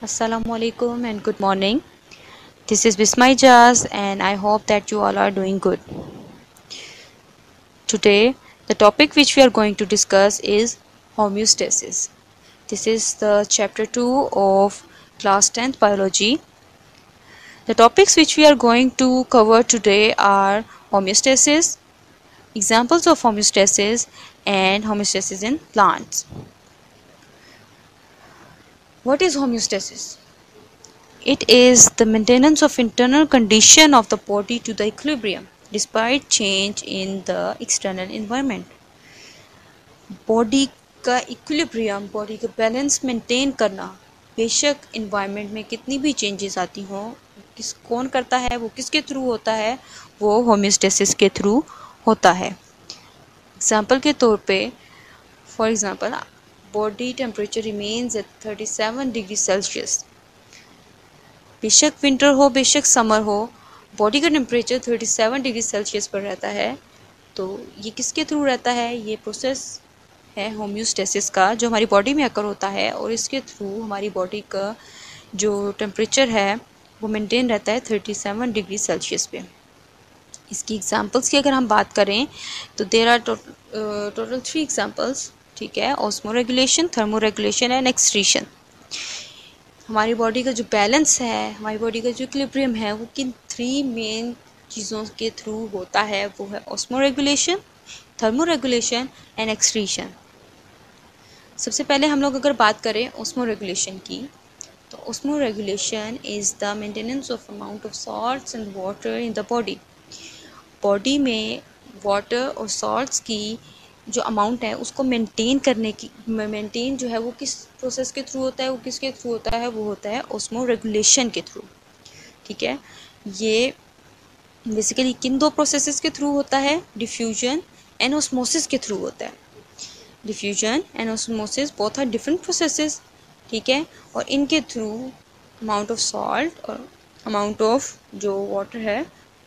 Assalamualaikum and good morning. This is Bismai Jaz and I hope that you all are doing good. Today, the topic which we are going to discuss is homeostasis. This is the chapter 2 of class 10th biology. The topics which we are going to cover today are homeostasis, examples of homeostasis and homeostasis in plants. What is homeostasis? It is the maintenance of internal condition of the body to the equilibrium despite change in the external environment. Body का equilibrium, body का balance maintain करना, बेशक environment में कितनी भी changes आती हों, कौन करता है, वो किसके थ्रू होता है, वो होम्योस्टेसिस के थ्रू होता है। एग्जाम्पल के तौर पे for example body temperature remains at 37 degree Celsius. बेशक विंटर हो बेशक समर हो, बॉडी का टेम्परेचर 37 डिग्री सेल्सियस पर रहता है। तो ये किसके थ्रू रहता है? ये प्रोसेस है होम्योस्टेसिस का, जो हमारी बॉडी में अकर होता है और इसके थ्रू हमारी बॉडी का जो टेम्परेचर है वो मेंटेन रहता है 37 डिग्री सेल्सियस पे। इसकी एग्जांपल्स की अगर हम बात करें तो देयर आर टोटल 3 एग्जांपल्स, ठीक है। Osmo regulation, thermo regulation and excretion. हमारी बॉडी का जो बैलेंस है, हमारी बॉडी का जो इक्विलिब्रियम है, वो किन 3 मेन चीज़ों के थ्रू होता है? वो है osmo regulation, thermo regulation and excretion. सबसे पहले हम लोग अगर बात करें ऑस्मो रेगुलेशन की, तो osmo regulation is the maintenance of amount of salts and water in the body. Body में वाटर और सॉल्ट्स की जो अमाउंट है उसको मेंटेन करने की, मेंटेन जो है वो किस प्रोसेस के थ्रू होता है, वो किसके थ्रू होता है? वो होता है ऑस्मो रेगुलेशन के थ्रू, ठीक है। ये बेसिकली किन 2 प्रोसेसेस के थ्रू होता है? डिफ्यूजन एंड ऑस्मोसिस के थ्रू होता है। Diffusion and osmosis both are different processes, ठीक है, और इनके थ्रू अमाउंट ऑफ सॉल्ट और अमाउंट ऑफ जो वाटर है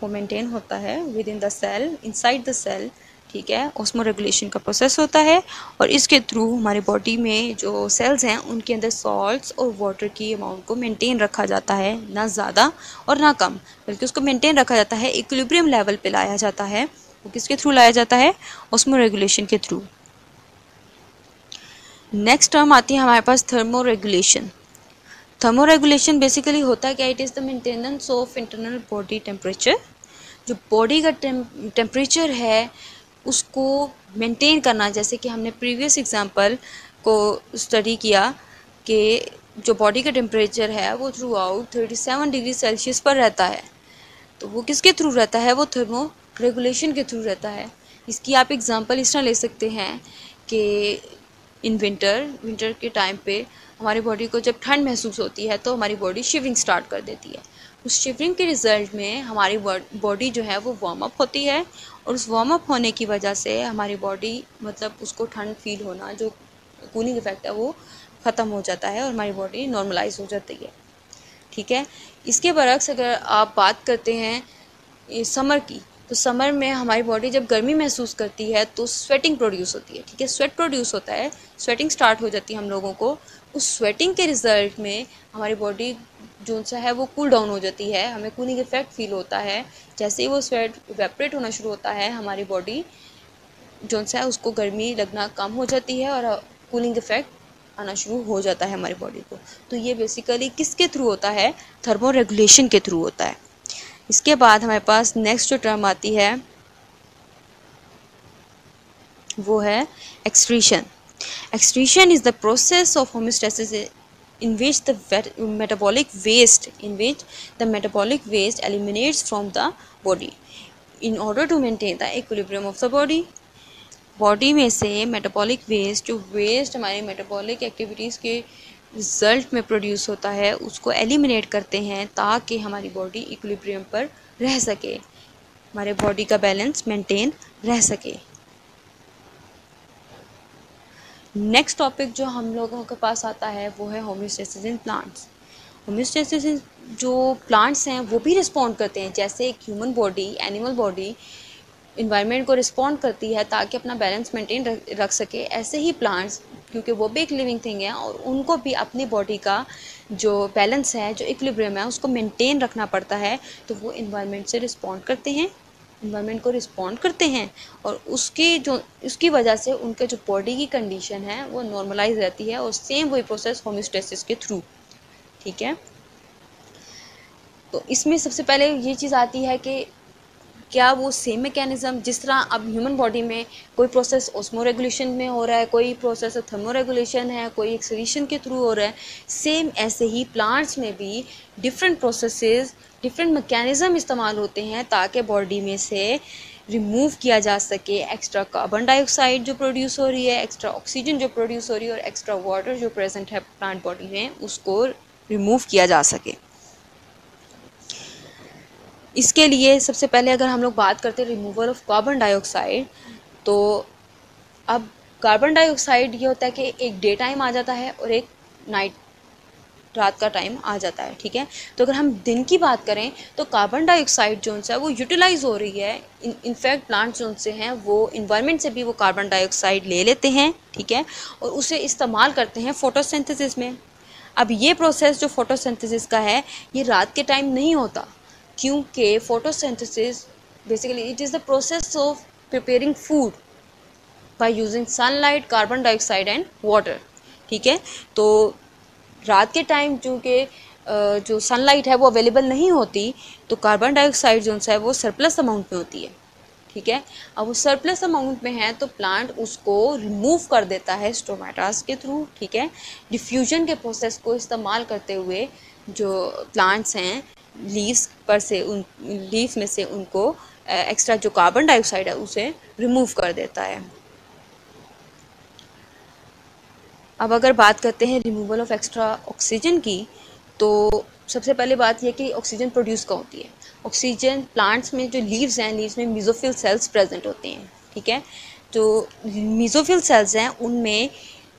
वो मेंटेन होता है within the cell, inside the cell, ठीक है। ऑस्मो रेगुलेशन का प्रोसेस होता है और इसके थ्रू हमारी बॉडी में जो सेल्स हैं उनके अंदर सॉल्ट्स और वाटर की अमाउंट को मेंटेन रखा जाता है, ना ज़्यादा और ना कम, बल्कि उसको मेंटेन रखा जाता है, इक्विलिब्रियम लेवल पे लाया जाता है। वो किसके थ्रू लाया जाता है? ऑस्मो रेगुलेशन के थ्रू। नेक्स्ट टर्म आती है हमारे पास thermoregulation. Thermoregulation basically होता है क्या? It is the maintenance of internal body temperature. जो बॉडी का टेम्परेचर है उसको मेंटेन करना, जैसे कि हमने प्रीवियस एग्जांपल को स्टडी किया कि जो बॉडी का टेम्परेचर है वो थ्रू आउट 37 डिग्री सेल्सियस पर रहता है। तो वो किसके थ्रू रहता है? वो थर्मो रेगुलेशन के थ्रू रहता है। इसकी आप एग्जांपल इस तरह ले सकते हैं कि इन विंटर के टाइम पे हमारी बॉडी को जब ठंड महसूस होती है तो हमारी बॉडी शिवरिंग स्टार्ट कर देती है। उस शिवरिंग के रिज़ल्ट में हमारी बॉडी जो है वो वार्म अप होती है और उस वार्म अप होने की वजह से हमारी बॉडी, मतलब उसको ठंड फील होना, जो कूलिंग इफेक्ट है वो ख़त्म हो जाता है और हमारी बॉडी नॉर्मलाइज हो जाती है, ठीक है। इसके बरक्स अगर आप बात करते हैं समर की, तो समर में हमारी बॉडी जब गर्मी महसूस करती है तो स्वेटिंग प्रोड्यूस होती है, ठीक है। स्वेट प्रोड्यूस होता है, स्वेटिंग स्टार्ट हो जाती है हम लोगों को। उस स्वेटिंग के रिज़ल्ट में हमारी बॉडी जो सा है वो कूल डाउन हो जाती है, हमें कूलिंग इफेक्ट फील होता है। जैसे ही वो स्वेट इवेपोरेट होना शुरू होता है, हमारी बॉडी जो सा है उसको गर्मी लगना कम हो जाती है और कूलिंग इफेक्ट आना शुरू हो जाता है हमारी बॉडी को। तो ये बेसिकली किसके थ्रू होता है? थर्मो रेगुलेशन के थ्रू होता है। इसके बाद हमारे पास नेक्स्ट जो टर्म आती है वो है excretion. Excretion is the process of homeostasis in which the metabolic waste eliminates from the body in order to maintain the equilibrium of the body. Body में से मेटाबॉलिक वेस्ट, जो वेस्ट हमारे metabolic activities के result में produce होता है, उसको eliminate करते हैं ताकि हमारी बॉडी इक्विलिब्रियम पर रह सके, हमारे बॉडी का बैलेंस मेंटेन रह सके। नेक्स्ट टॉपिक जो हम लोगों के पास आता है वो है होम्योस्टेसिस इन प्लांट्स। होम्योस्टेसिस जो प्लांट्स हैं वो भी रिस्पॉन्ड करते हैं, जैसे एक human body, animal body environment को रिस्पॉन्ड करती है ताकि अपना बैलेंस मेंटेन रख सके, ऐसे ही प्लांट्स क्योंकि वो भी एक लिविंग थिंग है और उनको भी अपनी बॉडी का जो बैलेंस है, जो इक्विलिब्रियम है, उसको मेंटेन रखना पड़ता है। तो वो इन्वायरमेंट से रिस्पॉन्ड करते हैं, इन्वायरमेंट को रिस्पॉन्ड करते हैं और उसकी वजह से उनके जो बॉडी की कंडीशन है वो नॉर्मलाइज रहती है और सेम वही प्रोसेस होम्योस्टेसिस के थ्रू। ठीक है, तो इसमें सबसे पहले ये चीज़ आती है कि क्या वो सेम मैकेनिज्म, जिस तरह अब ह्यूमन बॉडी में कोई प्रोसेस ऑस्मो रेगुलेशन में हो रहा है, कोई प्रोसेस थर्मो रेगुलेशन है, कोई एक्सक्रीशन के थ्रू हो रहा है, सेम ऐसे ही प्लांट्स में भी डिफरेंट प्रोसेसेस, डिफरेंट मैकेनिज्म इस्तेमाल होते हैं ताकि बॉडी में से रिमूव किया जा सके एक्स्ट्रा कार्बन डाइऑक्साइड जो प्रोड्यूस हो रही है, एक्स्ट्रा ऑक्सीजन जो प्रोड्यूस हो रही है और एक्स्ट्रा वाटर जो प्रेजेंट है प्लांट बॉडी में, उसको रिमूव किया जा सके। इसके लिए सबसे पहले अगर हम लोग बात करते हैं रिमूवल ऑफ कार्बन डाइऑक्साइड, तो अब कार्बन डाइऑक्साइड ये होता है कि एक डे टाइम आ जाता है और एक नाइट, रात का टाइम आ जाता है। ठीक है, तो अगर हम दिन की बात करें तो कार्बन डाइऑक्साइड जो है वो यूटिलाइज हो रही है। इनफैक्ट प्लांट्स जो से हैं वो इन्वायरमेंट से भी वो कार्बन डाइऑक्साइड ले लेते हैं। ठीक है, और उसे इस्तेमाल करते हैं फोटोसिंथेसिस में। अब ये प्रोसेस जो फोटोसिंथेसिस का है ये रात के टाइम नहीं होता, क्योंकि photosynthesis basically it is the process of preparing food by using sunlight, carbon dioxide and water. ठीक है, तो रात के टाइम चूँकि जो सनलाइट है वो अवेलेबल नहीं होती, तो कार्बन डाइऑक्साइड जो है वो सरप्लस अमाउंट में होती है। ठीक है, अब वो सरप्लस अमाउंट में है तो प्लांट उसको रिमूव कर देता है स्टोमेटास के थ्रू। ठीक है, डिफ्यूजन के प्रोसेस को इस्तेमाल करते हुए जो प्लांट्स हैं लीव्स पर से उन लीव्स में से उनको एक्स्ट्रा जो कार्बन डाइऑक्साइड है उसे रिमूव कर देता है। अब अगर बात करते हैं रिमूवल ऑफ एक्स्ट्रा ऑक्सीजन की, तो सबसे पहले बात यह कि ऑक्सीजन प्रोड्यूस कहाँ होती है। ऑक्सीजन प्लांट्स में जो लीव्स हैं, लीव्स में मेसोफिल सेल्स प्रेजेंट होते हैं। ठीक है, जो मेसोफिल सेल्स हैं उनमें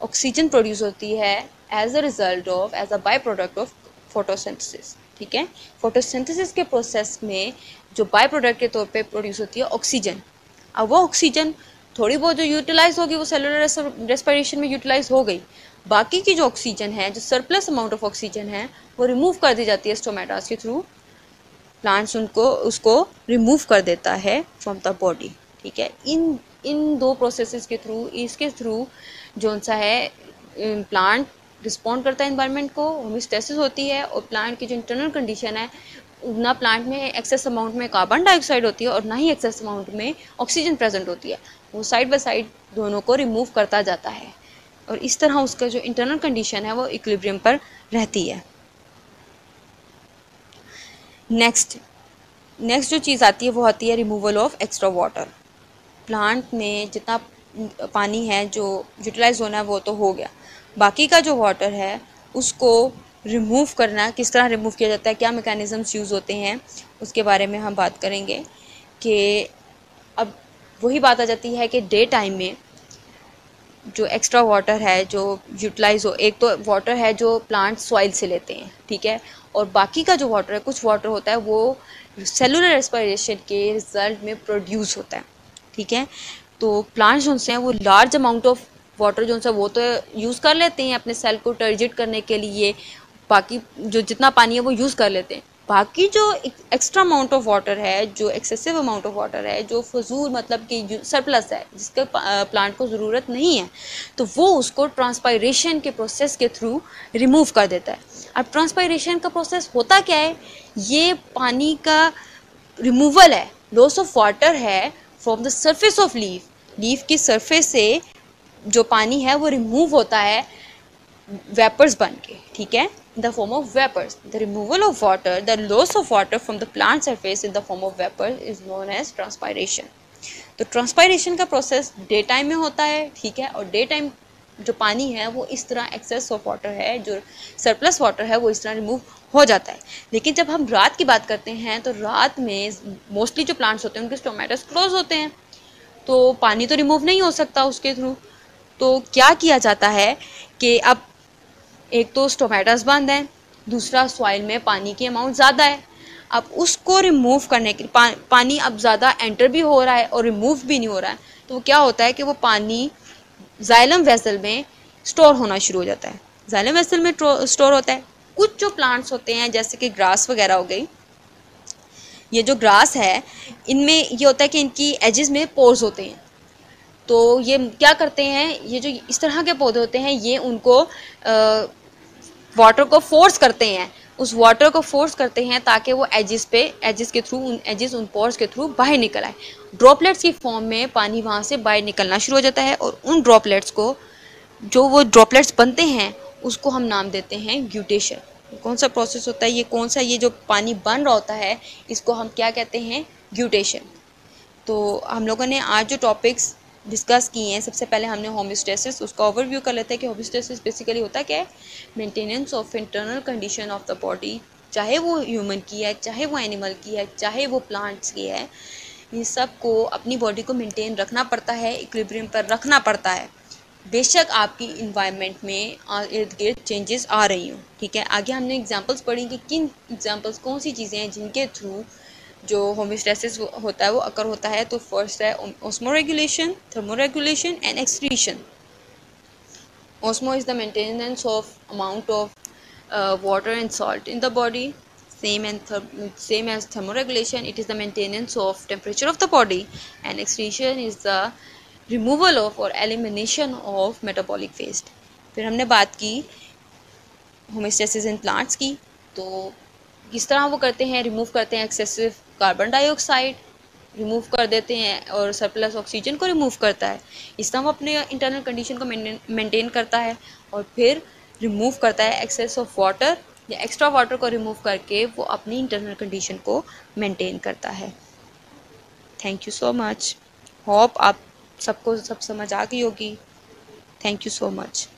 ऑक्सीजन प्रोड्यूस होती है as a by product of photosynthesis. ठीक है, फोटोसिंथेसिस के प्रोसेस में जो बाय प्रोडक्ट के तौर पे प्रोड्यूस होती है ऑक्सीजन। अब वो ऑक्सीजन थोड़ी बहुत जो यूटिलाइज होगी वो सेलुलर रेस्पिरेशन में यूटिलाइज हो गई, बाकी की जो ऑक्सीजन है, जो सरप्लस अमाउंट ऑफ ऑक्सीजन है, वो रिमूव कर दी जाती है स्टोमेटास के थ्रू। प्लांट्स उसको रिमूव कर देता है फ्रॉम द बॉडी। ठीक है, इन दो प्रोसेसेस के थ्रू, इसके थ्रू जो सा है प्लांट रिस्पॉन्ड करता है इन्वायरमेंट को, होम्योस्टेसिस होती है और प्लांट की जो इंटरनल कंडीशन है, ना प्लांट में एक्सेस अमाउंट में कार्बन डाइऑक्साइड होती है और ना ही एक्सेस अमाउंट में ऑक्सीजन प्रेजेंट होती है। वो साइड बाय साइड दोनों को रिमूव करता जाता है और इस तरह उसका जो इंटरनल कंडीशन है वो इक्विलिब्रियम पर रहती है। नेक्स्ट जो चीज़ आती है वो आती है removal of extra water. Plant में जितना पानी है जो यूटिलाइज होना है वो तो हो गया, बाकी का जो वाटर है उसको रिमूव करना, किस तरह रिमूव किया जाता है, क्या मैकेनिज़म्स यूज़ होते हैं, उसके बारे में हम बात करेंगे। कि अब वही बात आ जाती है कि डे टाइम में जो एक्स्ट्रा वाटर है जो यूटिलाइज हो, एक तो वाटर है जो प्लांट सॉइल से लेते हैं। ठीक है, और बाकी का जो वाटर है, कुछ वाटर होता है वो सेलुलर रेस्पिरेशन के रिजल्ट में प्रोड्यूस होता है। ठीक है, तो प्लांट्स जो हैं वो लार्ज अमाउंट ऑफ वाटर जो है वो तो यूज़ कर लेते हैं अपने सेल को टर्जिट करने के लिए, बाकी जो जितना पानी है वो यूज़ कर लेते हैं। बाकी जो एक्स्ट्रा अमाउंट ऑफ वाटर है, जो एक्सेसिव अमाउंट ऑफ वाटर है, जो फजूल मतलब कि सरप्लस है, जिसके प्लांट को ज़रूरत नहीं है, तो वो उसको ट्रांसपायरेशन के प्रोसेस के थ्रू रिमूव कर देता है। अब ट्रांसपायरेशन का प्रोसेस होता क्या है, ये पानी का रिमूवल है, लॉस ऑफ वाटर है from the surface of leaf की सरफेस से जो पानी है वो रिमूव होता है वेपर्स बन के। ठीक है, in the form of vapors. The removal of water, the loss of water from the plant surface in the form of vapor is known as transpiration. तो ट्रांसपायरेशन का प्रोसेस डे टाइम में होता है। ठीक है, और डे टाइम जो पानी है वो इस तरह एक्सेस ऑफ वाटर है, जो सरप्लस वाटर है वो इस तरह रिमूव हो जाता है। लेकिन जब हम रात की बात करते हैं तो रात में मोस्टली जो प्लांट्स होते हैं उनके स्टोमेटास क्लोज होते हैं, तो पानी तो रिमूव नहीं हो सकता उसके थ्रू। तो क्या किया जाता है कि अब एक तो स्टोमेटास बंद है, दूसरा सॉइल में पानी की अमाउंट ज़्यादा है। अब उसको रिमूव करने के पानी अब ज़्यादा एंटर भी हो रहा है और रिमूव भी नहीं हो रहा है, तो क्या होता है कि वो पानी जाइलम वेसल में स्टोर होना शुरू हो जाता है। जाइलम वेसल में स्टोर होता है। कुछ जो प्लांट्स होते हैं जैसे कि ग्रास वगैरह हो गई, ये जो ग्रास है इनमें ये होता है कि इनकी एजेस में पोर्स होते हैं। तो ये क्या करते हैं, ये जो इस तरह के पौधे होते हैं ये उनको वाटर को फोर्स करते हैं, उस वाटर को फोर्स करते हैं ताकि वो एजेस के थ्रू उन पोर्स के थ्रू बाहर निकल आए। ड्रॉपलेट्स की फॉर्म में पानी वहाँ से बाहर निकलना शुरू हो जाता है और उन ड्रॉपलेट्स को, जो वो ड्रॉपलेट्स बनते हैं उसको हम नाम देते हैं ग्यूटेशन। कौन सा प्रोसेस होता है ये, कौन सा ये जो पानी बन रहा होता है इसको हम क्या कहते हैं, ग्यूटेशन। तो हम लोगों ने आज जो टॉपिक्स डिस्कस किए हैं, सबसे पहले हमने होम्योस्टेसिस, उसका ओवरव्यू कर लेते हैं कि होम्योस्टेसिस बेसिकली होता क्या है। Maintenance of internal condition of the body, चाहे वो ह्यूमन की है, चाहे वो एनिमल की है, चाहे वो प्लांट्स की है, इन सब को अपनी बॉडी को मेंटेन रखना पड़ता है, इक्विलिब्रियम पर रखना पड़ता है, बेशक आपकी इन्वायरमेंट में इर्द गिर्द चेंजेस आ रही हों। ठीक है, आगे हमने एग्जांपल्स पढ़ी कि किन एग्जांपल्स, कौन सी चीज़ें हैं जिनके थ्रू जो होम्योस्टेसिस होता है वो अकर होता है। तो फर्स्ट है osmoregulation, thermoregulation and excretion. Osmo is the maintenance of amount of water and salt in the body. Same as thermoregulation, it is the maintenance of temperature of the body, and excretion is the removal of or elimination of metabolic waste. फिर हमने बात की homeostasis in plants की, तो किस तरह वो करते हैं, रिमूव करते हैं एक्सेसिव कार्बन डाइऑक्साइड, रिमूव कर देते हैं, और सरप्लस ऑक्सीजन को रिमूव करता है। इस तरह वो अपने इंटरनल कंडीशन को मेंटेन करता है, और फिर रिमूव करता है एक्सेस ऑफ वाटर या एक्स्ट्रा वाटर को रिमूव करके वो अपनी इंटरनल कंडीशन को मेंटेन करता है। Thank you so much. Hope आप सबको सब समझ आ गई होगी। Thank you so much.